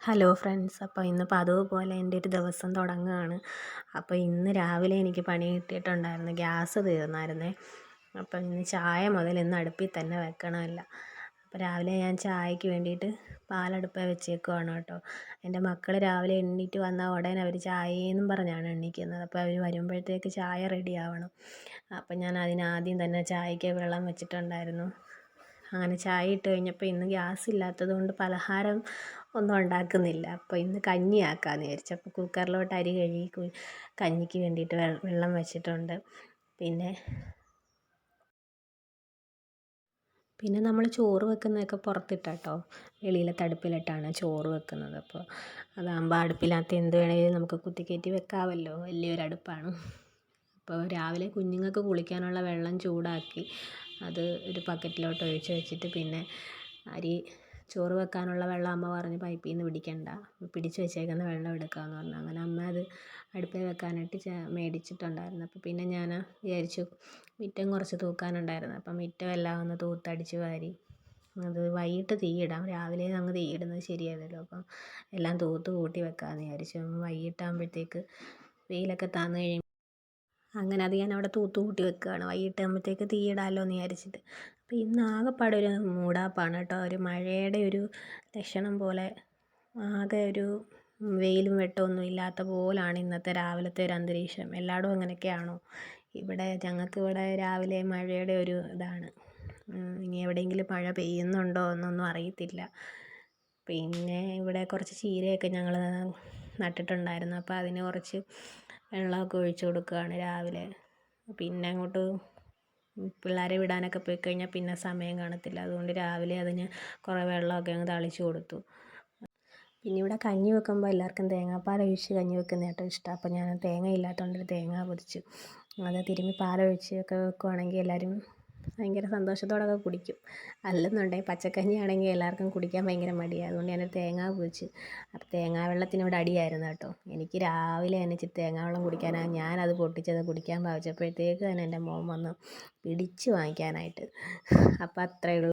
Hello friends, അപ്പോൾ ഇന്നിപ്പോൾ അതുപോലെ എൻ്റെ ഒരു ദിവസം തുടങ്ങുകയാണ്. അപ്പോൾ ഇന്ന് രാവിലെ എനിക്ക് പണി കിട്ടിയിട്ടുണ്ടായിരുന്നു, ഗ്യാസ് തീർന്നായിരുന്നേ. അപ്പം ഇന്ന് ചായ മുതൽ ഇന്ന് അടുപ്പിൽ തന്നെ വെക്കണമല്ല. അപ്പോൾ രാവിലെ ഞാൻ ചായക്ക് വേണ്ടിയിട്ട് പാലടുപ്പേ വെച്ചേക്കുവാണ് കേട്ടോ. എൻ്റെ മക്കൾ രാവിലെ എണീറ്റ് വന്നാൽ ഉടനെ അവർ ചായയെന്നും പറഞ്ഞാണ് എണീക്കുന്നത്. അപ്പോൾ അവർ വരുമ്പോഴത്തേക്ക് ചായ റെഡി ആവണം. അപ്പം ഞാൻ അതിനാദ്യം തന്നെ ചായക്ക് വെള്ളം വെച്ചിട്ടുണ്ടായിരുന്നു. അങ്ങനെ ചായ ഇട്ട് കഴിഞ്ഞപ്പോൾ ഇന്ന് ഗ്യാസ് ഇല്ലാത്തത് കൊണ്ട് പലഹാരം ഒന്നും ഉണ്ടാക്കുന്നില്ല. അപ്പോൾ ഇന്ന് കഞ്ഞി ആക്കാമെന്ന് വിചാരിച്ചു. അപ്പോൾ കുക്കറിലോട്ട് അരി കഴുകി കഞ്ഞിക്ക് വേണ്ടിയിട്ട് വെള്ളം വെച്ചിട്ടുണ്ട്. പിന്നെ നമ്മൾ ചോറ് വെക്കുന്നതൊക്കെ പുറത്തിട്ടാട്ടോ, വെളിയിലത്തെ അടുപ്പിലിട്ടാണ് ചോറ് വെക്കുന്നത്. അപ്പോൾ അതാകുമ്പോൾ അടുപ്പിനകത്ത് എന്ത് വേണമെങ്കിലും നമുക്ക് കുത്തിക്കയറ്റി വെക്കാമല്ലോ, വലിയൊരു അടുപ്പാണ്. അപ്പോൾ രാവിലെ കുഞ്ഞുങ്ങൾക്ക് കുളിക്കാനുള്ള വെള്ളം ചൂടാക്കി അത് ഒരു ബക്കറ്റിലോട്ട് ഒഴിച്ച് വെച്ചിട്ട് പിന്നെ ചോറ് വെക്കാനുള്ള വെള്ളം അമ്മ പറഞ്ഞ് പൈപ്പിൽ നിന്ന് പിടിക്കണ്ട, പിടിച്ച് വെച്ചേക്കുന്ന വെള്ളം എടുക്കാമെന്ന് പറഞ്ഞു. അങ്ങനെ അമ്മ അത് അടുപ്പിൽ വെക്കാനായിട്ട് മേടിച്ചിട്ടുണ്ടായിരുന്നു. അപ്പോൾ പിന്നെ ഞാൻ വിചാരിച്ചു മുറ്റം കുറച്ച് തൂക്കാനുണ്ടായിരുന്നു. അപ്പം മുറ്റം എല്ലാം ഒന്ന് തൂത്തടിച്ച് വാരി അത് വൈകിട്ട് തീയിടാം, രാവിലെ അങ്ങ് തീയിടുന്നത് ശരിയാവില്ലല്ലോ. അപ്പം എല്ലാം തൂത്ത് കൂട്ടി വെക്കാമെന്ന് വിചാരിച്ചു. വൈകിട്ടാകുമ്പോഴത്തേക്ക് വെയിലൊക്കെ താന്ന് കഴിയുമ്പോൾ അങ്ങനെ അത് ഞാൻ അവിടെ തൂത്ത് കൂട്ടി വെക്കുകയാണ്. വൈകിട്ടാകുമ്പോഴത്തേക്ക് തീയിടാമല്ലോ എന്ന് വിചാരിച്ചിട്ട്. അപ്പോൾ ഇന്ന് ആകെപ്പാടെ ഒരു മൂടാപ്പാണ് കേട്ടോ. ഒരു മഴയുടെ ഒരു ലക്ഷണം പോലെ, ആകെ ഒരു വെയിലും വെട്ടമൊന്നും ഇല്ലാത്ത പോലാണ് ഇന്നത്തെ രാവിലത്തെ ഒരു അന്തരീക്ഷം. എല്ലായിടും അങ്ങനെയൊക്കെയാണോ? ഞങ്ങൾക്കിവിടെ രാവിലെ മഴയുടെ ഒരു ഇതാണ്. ഇനി എവിടെയെങ്കിലും മഴ പെയ്യുന്നുണ്ടോ എന്നൊന്നും അറിയത്തില്ല. പിന്നെ ഇവിടെ കുറച്ച് ചീരയൊക്കെ ഞങ്ങൾ നട്ടിട്ടുണ്ടായിരുന്നു. അപ്പോൾ അതിന് കുറച്ച് വെള്ളമൊക്കെ ഒഴിച്ച് കൊടുക്കുകയാണ് രാവിലെ. പിന്നെ അങ്ങോട്ട് പിള്ളേരെ വിടാനൊക്കെ പോയി കഴിഞ്ഞാൽ പിന്നെ സമയം കാണത്തില്ല. അതുകൊണ്ട് രാവിലെ അതിന് കുറേ വെള്ളമൊക്കെ അങ്ങ് തളിച്ച് കൊടുത്തു. പിന്നെ ഇവിടെ കഞ്ഞി വെക്കുമ്പോൾ എല്ലാവർക്കും തേങ്ങാപ്പാലൊഴിച്ച് കഞ്ഞി വെക്കുന്നതായിട്ട് ഇഷ്ടം. അപ്പോൾ ഞാൻ തേങ്ങ ഇല്ലാത്തതുകൊണ്ട് തേങ്ങ പൊതിച്ചു അത് തിരുമ്മി പാലൊഴിച്ചൊക്കെ വെക്കുവാണെങ്കിൽ എല്ലാവരും ഭയങ്കര സന്തോഷത്തോടൊക്കെ കുടിക്കും. അല്ലെന്നുണ്ടെങ്കിൽ പച്ചക്കഞ്ഞി ആണെങ്കിൽ എല്ലാവർക്കും കുടിക്കാൻ ഭയങ്കര മടിയാണ്. അതുകൊണ്ട് ഞാനൊരു തേങ്ങ പൊതിച്ച്. അപ്പോൾ തേങ്ങാ വെള്ളത്തിന് ഇവിടെ അടിയായിരുന്നു കേട്ടോ. എനിക്ക് രാവിലെ തന്നെ ഇച്ചിരി തേങ്ങാ വെള്ളം കുടിക്കാനാണ് ഞാനത് പൊട്ടിച്ചത് കുടിക്കാൻ ഭാവിച്ചപ്പോഴത്തേക്ക് തന്നെ എൻ്റെ മോൻ വന്ന് പിടിച്ച് വാങ്ങിക്കാനായിട്ട്. അപ്പോൾ അത്രയേ ഉള്ളൂ.